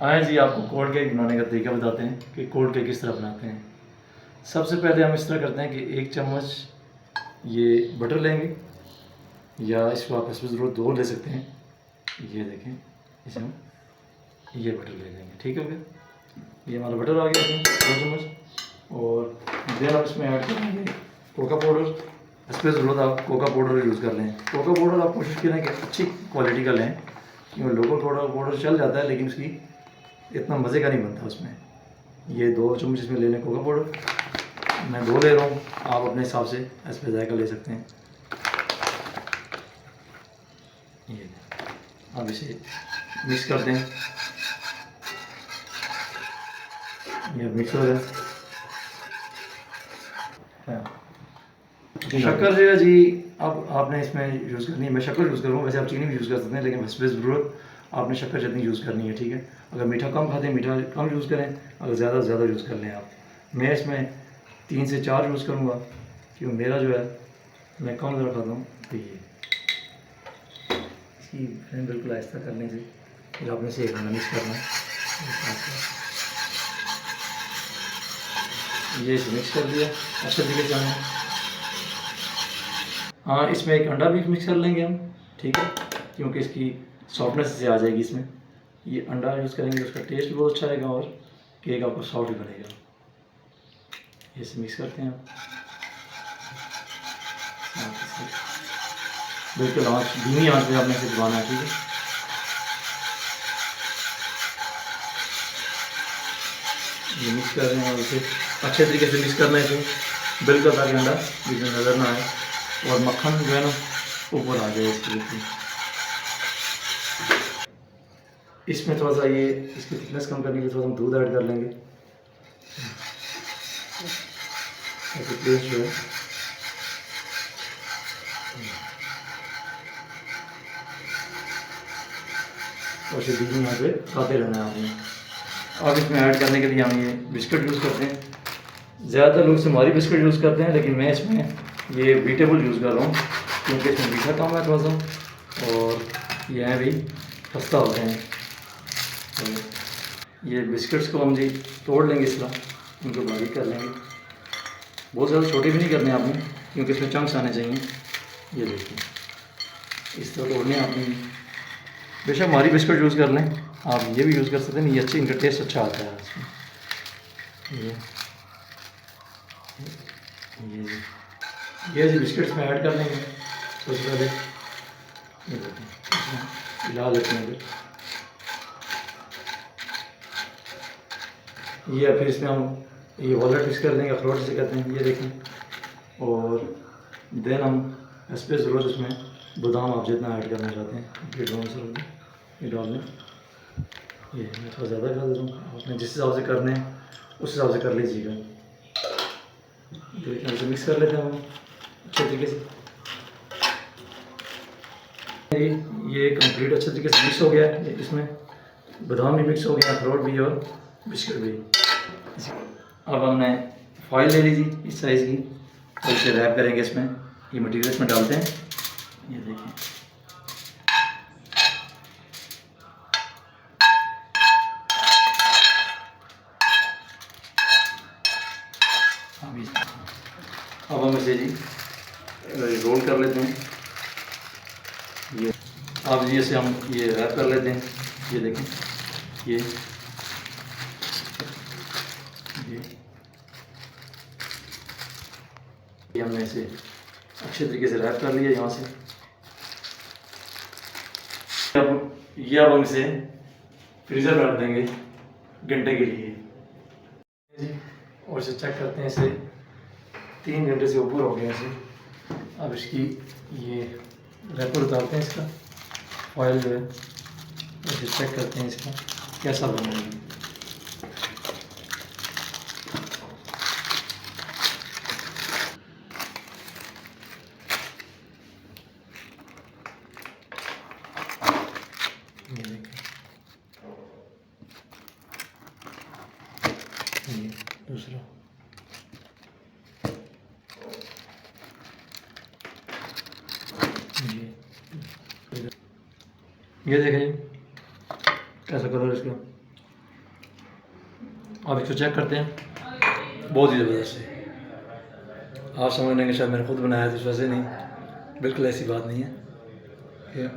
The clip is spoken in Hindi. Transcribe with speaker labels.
Speaker 1: आए जी आपको कोल्ड केक बनाने का तरीका बताते हैं कि कोल्ड केक किस तरह बनाते हैं। सबसे पहले हम इस तरह करते हैं कि 1 चम्मच ये बटर लेंगे, या इसको आप इसमें ज़रूर 2 ले सकते हैं। ये देखें, इसमें ये बटर ले लेंगे, ठीक हो गया। ये हमारा बटर आ गया इसमें 2 चम्मच। और फिर हम इसमें ऐड करेंगे कोका पाउडर। इस पर ज़रूरत आप कोका पाउडर यूज़ कर लें। कोका पाउडर आप कोशिश करें कि अच्छी क्वालिटी का लें, क्योंकि लोगों को थोड़ा पाउडर चल जाता है लेकिन उसकी इतना मज़े का नहीं बनता उसमें। ये 2 चम्मच इसमें ले लें कोका पाउडर। मैं 2 ले रहा हूँ, आप अपने हिसाब से इस पर जायका ले सकते हैं। ये अब इसे मिक्स कर दें। ये मिक्स हो जाए। शक्कर जो है जी, अब आपने इसमें यूज़ करनी है। मैं शक्कर यूज़ करूँगा, वैसे आप चीनी भी यूज़ कर सकते हैं, लेकिन बस ज़रूरत आपने शक्कर चटनी यूज़ करनी है, ठीक है। अगर मीठा कम खाते हैं मीठा कम यूज़ करें, अगर ज़्यादा से ज़्यादा यूज़ कर लें आप। मैं इसमें 3 से 4 यूज़ करूँगा, क्योंकि मेरा जो है मैं कम ज़्यादा खाता हूँ। तो ये इसकी फ्लेम बिल्कुल आहिस्ता करने से फिर आपने से एक मिक्स करना है। ये मिक्स कर दिया अच्छे तरीके से हमने। हाँ, इसमें एक अंडा भी मिक्स कर लेंगे हम, ठीक है, क्योंकि इसकी सॉफ्टनेस से आ जाएगी इसमें। ये अंडा यूज़ करेंगे, उसका टेस्ट भी बहुत अच्छा आएगा और केक आपको सॉफ्ट भी बनेगा। इसे मिक्स करते हैं आप। बिल्कुल आँच धीमी आँच में आपने इसे दबाना है, ठीक है। ये मिक्स कर रहे हैं और इसे अच्छे तरीके से मिक्स करना है इसे बिल्कुल, ताकि अंडा बीच में नज़र ना आए और मक्खन जो है ना ऊपर आ जाए इसके बिल्कुल। इसमें थोड़ा सा ये इसकी थिकनेस कम करने के लिए थोड़ा हम दूध ऐड कर लेंगे, ताकि टेस्ट जो है और इसे बीच में यहाँ पे खाते रहना है आपने। अब इसमें ऐड करने के लिए हम ये बिस्किट यूज़ करते हैं। ज़्यादातर लोग सिमारी बिस्किट यूज़ करते हैं, लेकिन मैं इसमें ये बीटेबल यूज़ कर रहा हूँ, क्योंकि इसमें मीठा कम है थोड़ा सा और यह भी सस्ता होते हैं। तो ये बिस्किट्स को हम जी तोड़ लेंगे इस तरह, उनको बारीक कर लेंगे। बहुत ज़्यादा छोटे भी नहीं करने आपने, क्योंकि इसमें चंक्स आने चाहिए। ये देखिए इस तरह तोड़ने आपने। बेशक हमारी बिस्किट यूज़ कर लें, आप ये भी यूज़ कर सकते हैं, ये अच्छी, इनका टेस्ट अच्छा आता है इसमें। ये जी बिस्किट्स में ऐड कर लेंगे सबसे पहले। ये देखिए मिला लेते हैं ये, फिर इसमें हम ये वॉलनट मिक्स कर देंगे, अखरोट जिसे कहते हैं, ये देखें। और देन हम इस पर ज़रूर इसमें बादाम आप जितना ऐड करना चाहते हैं ये डाल लें। ये मैं थोड़ा ज़्यादा कर दे रहा हूँ, आपने जिस हिसाब से करने हैं उस हिसाब से कर लीजिएगा। देखिए इसे मिक्स कर लेते हैं हम अच्छे तरीके से। ये कंप्लीट अच्छे तरीके से मिक्स हो गया है। इसमें बादाम भी मिक्स हो गया, अखरोट भी और बिस्किट भी। अब हमने फॉइल ले ली थी इस साइज़ की, और इसे रैप करेंगे इसमें। ये मटेरियल इसमें डालते हैं, ये देखिए। अब हम इसे जी रोल कर लेते हैं। ये अब जी इसे हम ये रैप कर लेते हैं, ये देखें। ये हमने इसे अच्छे तरीके से रैप कर लिया यहाँ से। अब हम इसे फ्रीज़र में रख देंगे घंटे के लिए। और इसे चेक करते हैं, इसे 3 घंटे से ऊपर हो गया इसे। अब इसकी ये रैपर उतारते हैं इसका, ऑयल जो है, इसे चेक करते हैं इसका कैसा बना है। ये देखिए, ये दूसरा। ये देखें कैसा कलर इसका, अब इसको चेक करते हैं। बहुत ही ज़बरदस्त है। आप समझ लेंगे शायद मैंने खुद बनाया तो इस वजह से नहीं, बिल्कुल ऐसी बात नहीं है। ये